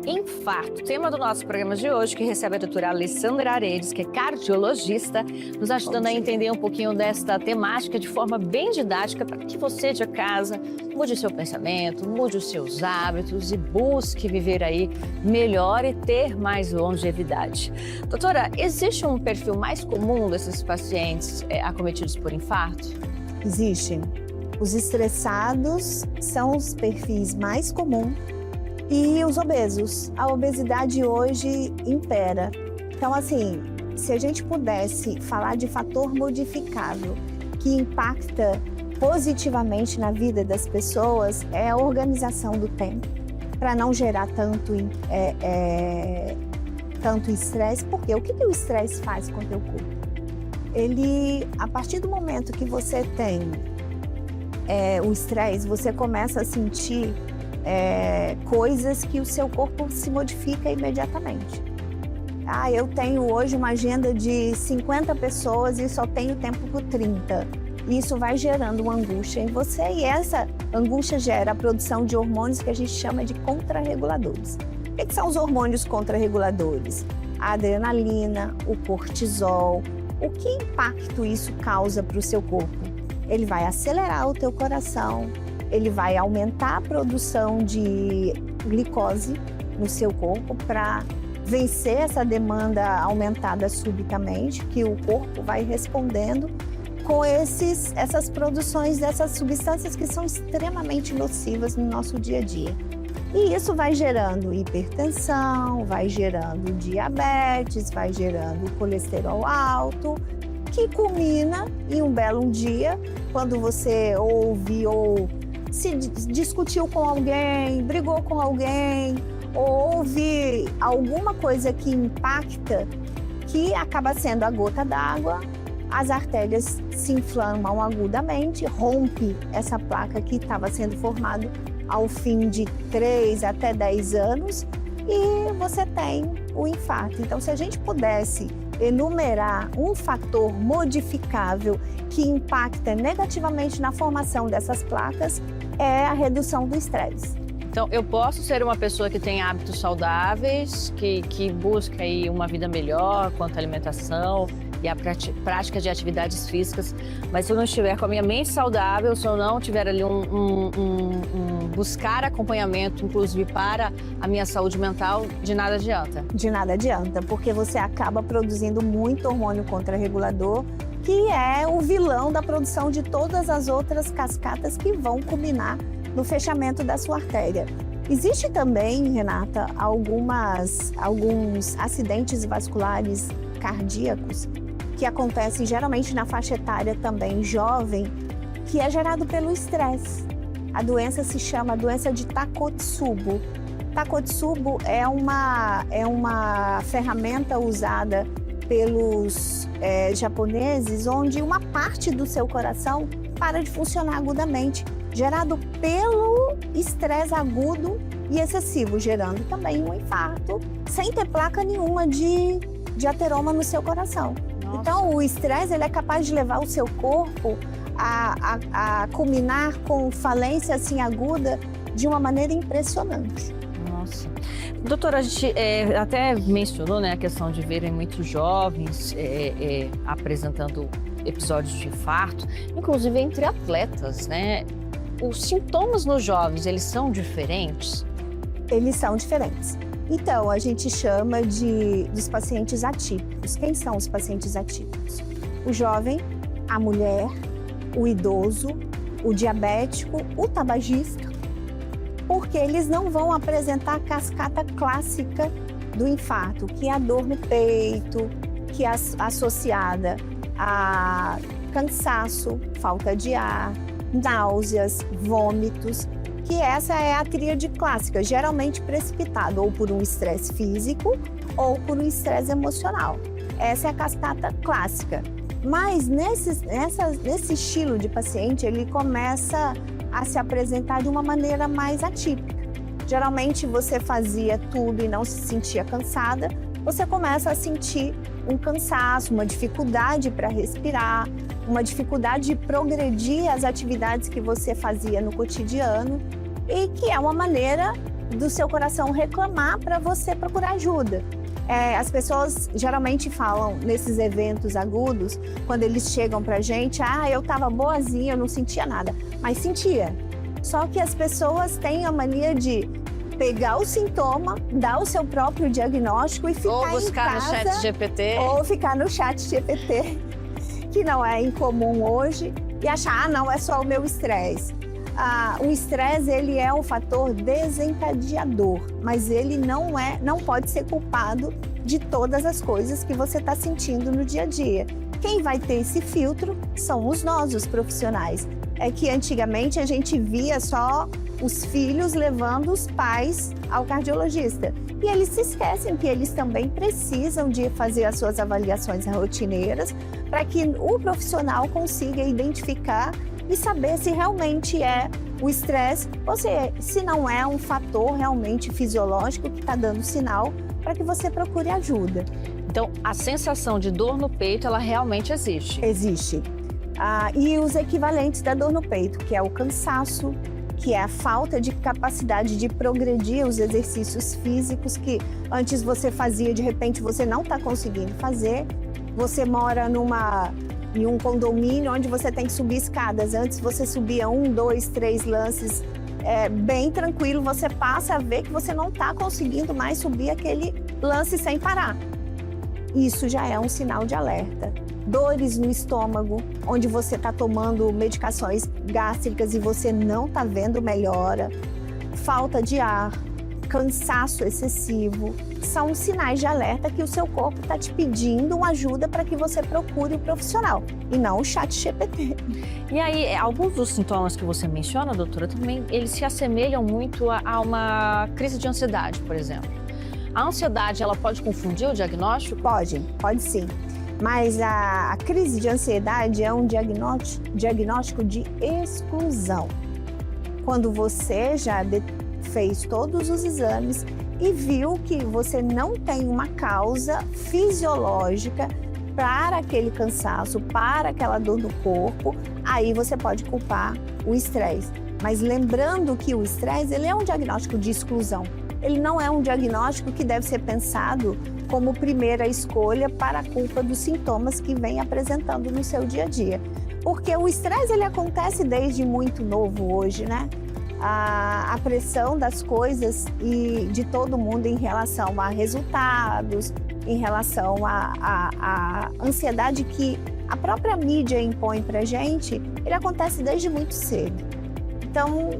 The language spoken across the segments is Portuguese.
infarto. Tema do nosso programa de hoje, que recebe a doutora Alessandra Aredes, que é cardiologista, nos ajudando a entender um pouquinho desta temática de forma bem didática, para que você de casa mude o seu pensamento, mude os seus hábitos e busque viver aí melhor e ter mais longevidade. Doutora, existe um perfil mais comum desses pacientes acometidos por infarto? Existem. Os estressados são os perfis mais comuns e os obesos. A obesidade hoje impera. Então, assim, se a gente pudesse falar de fator modificável que impacta positivamente na vida das pessoas, é a organização do tempo, para não gerar tanto estresse. Porque o que o estresse faz com o teu corpo? Ele, a partir do momento que você tem o estresse, você começa a sentir coisas que o seu corpo se modifica imediatamente. Eu tenho hoje uma agenda de 50 pessoas e só tenho tempo por 30. Isso vai gerando uma angústia em você e essa angústia gera a produção de hormônios que a gente chama de contrarreguladores. O que são os hormônios contrarreguladores? A adrenalina, o cortisol. O que impacto isso causa para o seu corpo? Ele vai acelerar o teu coração, ele vai aumentar a produção de glicose no seu corpo para vencer essa demanda aumentada subitamente, que o corpo vai respondendo com essas produções dessas substâncias que são extremamente nocivas no nosso dia a dia. E isso vai gerando hipertensão, vai gerando diabetes, vai gerando colesterol alto, que culmina em um belo dia, quando você ouve ou se discutiu com alguém, brigou com alguém, ou houve alguma coisa que impacta, que acaba sendo a gota d'água, as artérias se inflamam agudamente, rompe essa placa que estava sendo formada ao fim de 3 até 10 anos e você tem o infarto. Então, se a gente pudesse enumerar um fator modificável que impacta negativamente na formação dessas placas, é a redução do estresse. Então, eu posso ser uma pessoa que tem hábitos saudáveis, que busca aí uma vida melhor quanto à alimentação e a prática de atividades físicas, mas se eu não estiver com a minha mente saudável, se eu não tiver ali buscar acompanhamento, inclusive para a minha saúde mental, de nada adianta. De nada adianta, porque você acaba produzindo muito hormônio contrarregulador, que é o vilão da produção de todas as outras cascatas que vão culminar no fechamento da sua artéria. Existe também, Renata, alguns acidentes vasculares cardíacos que acontecem geralmente na faixa etária também jovem, que é gerado pelo estresse. A doença se chama doença de Takotsubo. Takotsubo é uma ferramenta usada pelos japoneses, onde uma parte do seu coração para de funcionar agudamente, gerado pelo estresse agudo e excessivo, gerando também um infarto, sem ter placa nenhuma de ateroma no seu coração. Nossa. Então, o estresse ele é capaz de levar o seu corpo a culminar com falência assim aguda de uma maneira impressionante. Nossa. Doutora, a gente até mencionou, né, a questão de verem muitos jovens apresentando episódios de infarto, inclusive entre atletas, né? Os sintomas nos jovens, eles são diferentes? Eles são diferentes. Então, a gente chama dos pacientes atípicos. Quem são os pacientes atípicos? O jovem, a mulher, o idoso, o diabético, o tabagista, porque eles não vão apresentar a cascata clássica do infarto, que é a dor no peito, que é associada a cansaço, falta de ar, náuseas, vômitos, que essa é a tríade clássica, geralmente precipitado ou por um estresse físico ou por um estresse emocional. Essa é a cascata clássica. Mas nesse estilo de paciente, ele começa a se apresentar de uma maneira mais atípica. Geralmente você fazia tudo e não se sentia cansada, você começa a sentir um cansaço, uma dificuldade para respirar, uma dificuldade de progredir as atividades que você fazia no cotidiano e que é uma maneira do seu coração reclamar para você procurar ajuda. As pessoas geralmente falam nesses eventos agudos, quando eles chegam pra gente, eu tava boazinha, eu não sentia nada, mas sentia. Só que as pessoas têm a mania de pegar o sintoma, dar o seu próprio diagnóstico e ficar ou buscar em casa, no chat GPT. ou ficar no chat GPT, que não é incomum hoje, e achar, não, é só o meu estresse. O estresse, ele é um fator desencadeador, mas ele não pode ser culpado de todas as coisas que você está sentindo no dia a dia. Quem vai ter esse filtro somos nós, os profissionais. É que antigamente a gente via só os filhos levando os pais ao cardiologista. E eles se esquecem que eles também precisam de fazer as suas avaliações rotineiras para que o profissional consiga identificar e saber se realmente é o estresse ou se não é um fator realmente fisiológico que está dando sinal para que você procure ajuda. Então, a sensação de dor no peito, ela realmente existe? Existe. E os equivalentes da dor no peito, que é o cansaço, que é a falta de capacidade de progredir os exercícios físicos que antes você fazia, de repente você não está conseguindo fazer. Você mora em um condomínio onde você tem que subir escadas. Antes você subia 1, 2, 3 lances bem tranquilo. Você passa a ver que você não está conseguindo mais subir aquele lance sem parar. Isso já é um sinal de alerta. Dores no estômago, onde você está tomando medicações gástricas e você não está vendo melhora. Falta de ar, cansaço excessivo, são sinais de alerta que o seu corpo está te pedindo uma ajuda para que você procure o profissional e não o chat GPT. E aí, alguns dos sintomas que você menciona, doutora, também eles se assemelham muito a uma crise de ansiedade, por exemplo. A ansiedade, ela pode confundir o diagnóstico? Pode sim. Mas a crise de ansiedade é um diagnóstico de exclusão. Quando você já fez todos os exames e viu que você não tem uma causa fisiológica para aquele cansaço, para aquela dor do corpo, aí você pode culpar o estresse. Mas lembrando que o estresse, ele é um diagnóstico de exclusão. Ele não é um diagnóstico que deve ser pensado como primeira escolha para a culpa dos sintomas que vem apresentando no seu dia a dia. Porque o estresse, ele acontece desde muito novo hoje, né? A pressão das coisas e de todo mundo em relação a resultados, em relação à ansiedade que a própria mídia impõe para a gente, ele acontece desde muito cedo. Então,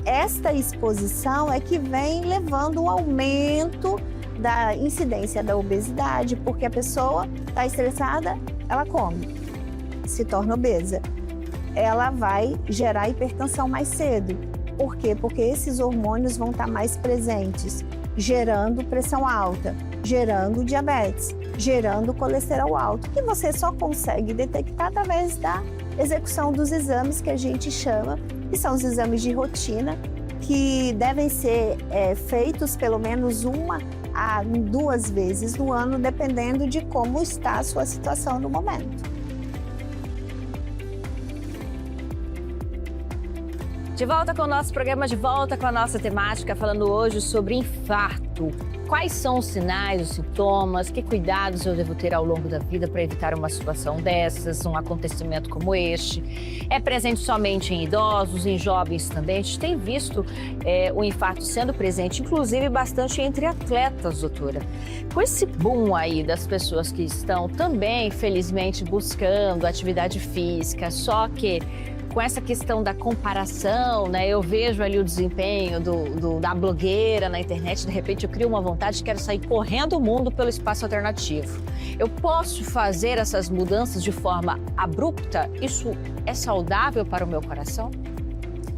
esta exposição é que vem levando um aumento da incidência da obesidade, porque a pessoa está estressada, ela come, se torna obesa. Ela vai gerar hipertensão mais cedo. Por quê? Porque esses hormônios vão estar mais presentes, gerando pressão alta, gerando diabetes, gerando colesterol alto, que você só consegue detectar através da execução dos exames que a gente chama, que são os exames de rotina, que devem ser feitos pelo menos 1 a 2 vezes no ano, dependendo de como está a sua situação no momento. De volta com o nosso programa, de volta com a nossa temática, falando hoje sobre infarto. Quais são os sinais, os sintomas, que cuidados eu devo ter ao longo da vida para evitar uma situação dessas, um acontecimento como este? É presente somente em idosos, em jovens também? A gente tem visto o infarto sendo presente, inclusive bastante entre atletas, doutora. Com esse boom aí das pessoas que estão também, felizmente, buscando atividade física, só que com essa questão da comparação, né? Eu vejo ali o desempenho da blogueira na internet, de repente eu crio uma vontade de quero sair correndo o mundo pelo espaço alternativo. Eu posso fazer essas mudanças de forma abrupta? Isso é saudável para o meu coração?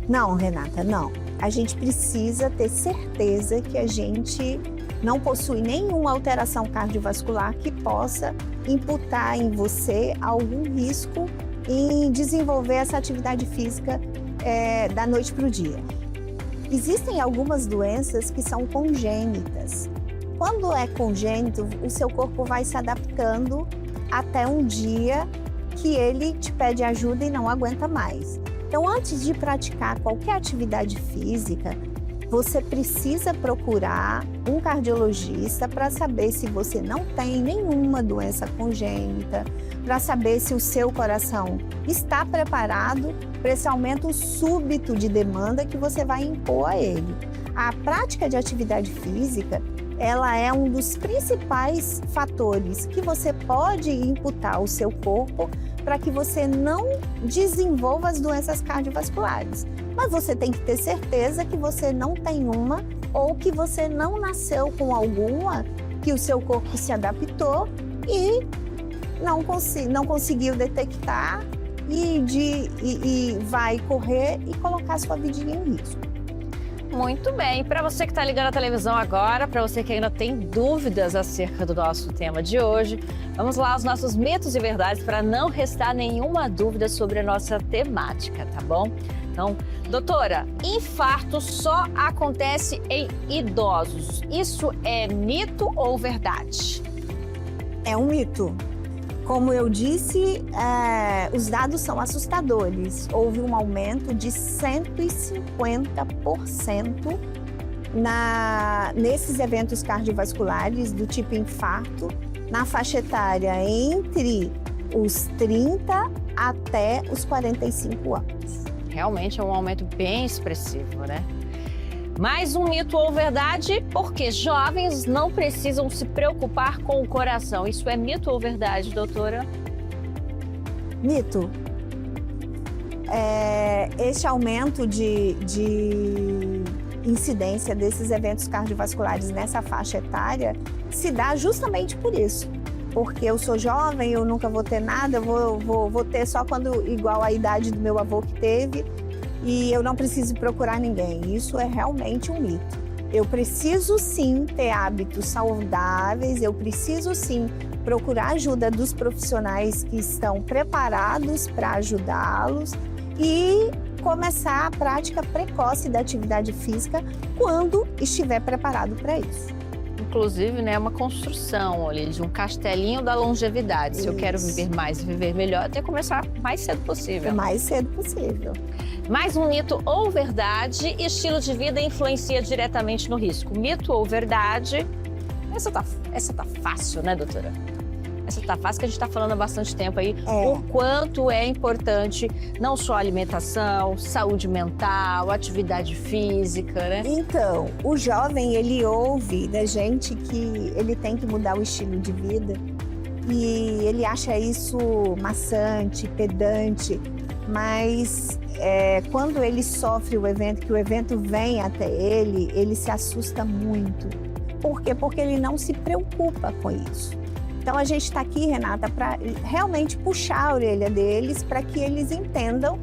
Não, Renata, não. A gente precisa ter certeza que a gente não possui nenhuma alteração cardiovascular que possa imputar em você algum risco em desenvolver essa atividade física da noite para o dia. Existem algumas doenças que são congênitas. Quando é congênito, o seu corpo vai se adaptando até um dia que ele te pede ajuda e não aguenta mais. Então, antes de praticar qualquer atividade física, você precisa procurar um cardiologista para saber se você não tem nenhuma doença congênita, para saber se o seu coração está preparado para esse aumento súbito de demanda que você vai impor a ele. A prática de atividade física, ela é um dos principais fatores que você pode imputar ao seu corpo para que você não desenvolva as doenças cardiovasculares. Mas você tem que ter certeza que você não tem uma ou que você não nasceu com alguma, que o seu corpo se adaptou e não conseguiu detectar e vai correr e colocar sua vidinha em risco. Muito bem. Para você que está ligando a televisão agora, para você que ainda tem dúvidas acerca do nosso tema de hoje, vamos lá aos nossos mitos e verdades para não restar nenhuma dúvida sobre a nossa temática, tá bom? Então, doutora, infarto só acontece em idosos. Isso é mito ou verdade? É um mito. Como eu disse, os dados são assustadores. Houve um aumento de 150% nesses eventos cardiovasculares do tipo infarto, na faixa etária entre os 30 até os 45 anos. Realmente é um aumento bem expressivo, né? Mais um mito ou verdade, porque jovens não precisam se preocupar com o coração. Isso é mito ou verdade, doutora? Mito. Este aumento de incidência desses eventos cardiovasculares nessa faixa etária se dá justamente por isso. Porque eu sou jovem, eu nunca vou ter nada, vou ter só quando igual à idade do meu avô que teve, e eu não preciso procurar ninguém. Isso é realmente um mito. Eu preciso sim ter hábitos saudáveis, eu preciso sim procurar ajuda dos profissionais que estão preparados para ajudá-los e começar a prática precoce da atividade física quando estiver preparado para isso. Inclusive, né, é uma construção ali de um castelinho da longevidade. Se eu quero viver mais e viver melhor, eu tenho que começar o mais cedo possível. O mais cedo possível. Mais um mito ou verdade, estilo de vida influencia diretamente no risco. Mito ou verdade? Essa tá fácil, né, doutora? Essa tá fácil, que a gente tá falando há bastante tempo aí o quanto é importante não só a alimentação, saúde mental, atividade física, né? Então, o jovem, ele ouve da gente que ele tem que mudar o estilo de vida e ele acha isso maçante, pedante, mas quando ele sofre o evento, que o evento vem até ele se assusta muito. Por quê? Porque ele não se preocupa com isso. Então, a gente está aqui, Renata, para realmente puxar a orelha deles para que eles entendam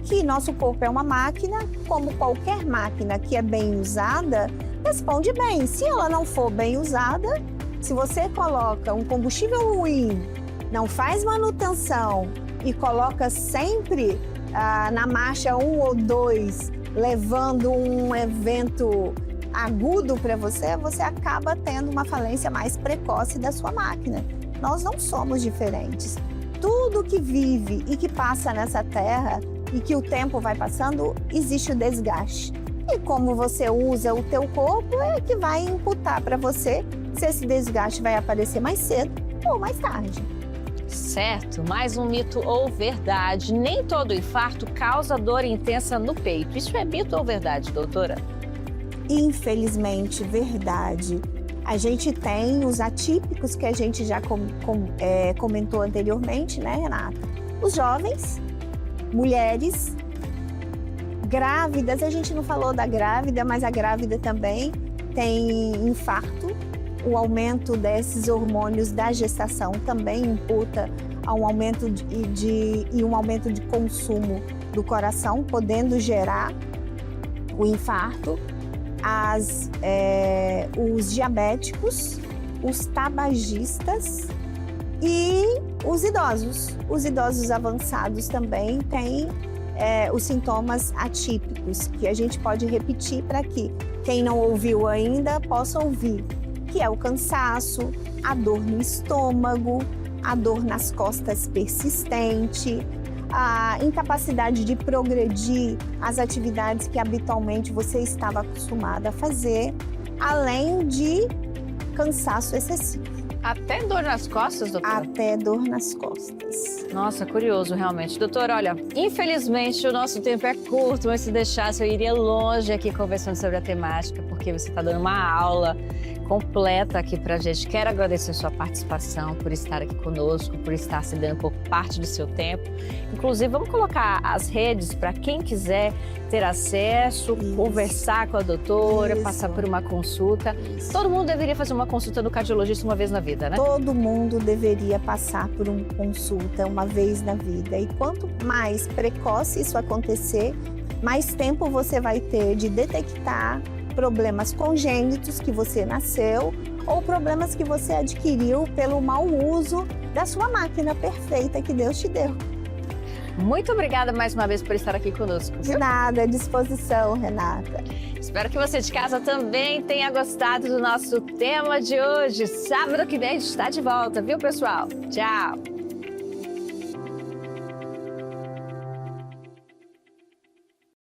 que nosso corpo é uma máquina, como qualquer máquina que é bem usada, responde bem. Se ela não for bem usada, se você coloca um combustível ruim, não faz manutenção e coloca sempre na marcha 1 ou 2, levando um evento agudo para você, você acaba tendo uma falência mais precoce da sua máquina. Nós não somos diferentes. Tudo que vive e que passa nessa terra e que o tempo vai passando, existe o desgaste. E como você usa o teu corpo é que vai imputar para você se esse desgaste vai aparecer mais cedo ou mais tarde. Certo, mais um mito ou verdade. Nem todo infarto causa dor intensa no peito. Isso é mito ou verdade, doutora? Infelizmente, verdade. A gente tem os atípicos que a gente já comentou anteriormente, né, Renata? Os jovens, mulheres, grávidas, a gente não falou da grávida, mas a grávida também tem infarto. O aumento desses hormônios da gestação também imputa a um aumento de consumo do coração, podendo gerar o infarto. Os diabéticos, os tabagistas e os idosos. Os idosos avançados também têm os sintomas atípicos, que a gente pode repetir para que quem não ouviu ainda possa ouvir, que é o cansaço, a dor no estômago, a dor nas costas persistente, a incapacidade de progredir as atividades que habitualmente você estava acostumada a fazer, além de cansaço excessivo. Até dor nas costas, doutora? Até dor nas costas. Nossa, curioso realmente. Doutor, olha, infelizmente o nosso tempo é curto, mas se deixasse eu iria longe aqui conversando sobre a temática, porque você está dando uma aula completa aqui pra gente. Quero agradecer a sua participação, por estar aqui conosco, por estar cedendo um pouco parte do seu tempo. Inclusive, vamos colocar as redes para quem quiser ter acesso, conversar com a doutora, passar por uma consulta. Todo mundo deveria fazer uma consulta no cardiologista uma vez na vida, né? Todo mundo deveria passar por uma consulta uma vez na vida. E quanto mais precoce isso acontecer, mais tempo você vai ter de detectar problemas congênitos que você nasceu ou problemas que você adquiriu pelo mau uso da sua máquina perfeita que Deus te deu. Muito obrigada mais uma vez por estar aqui conosco. De nada, à disposição, Renata. Espero que você de casa também tenha gostado do nosso tema de hoje. Sábado que vem a gente está de volta, viu, pessoal? Tchau!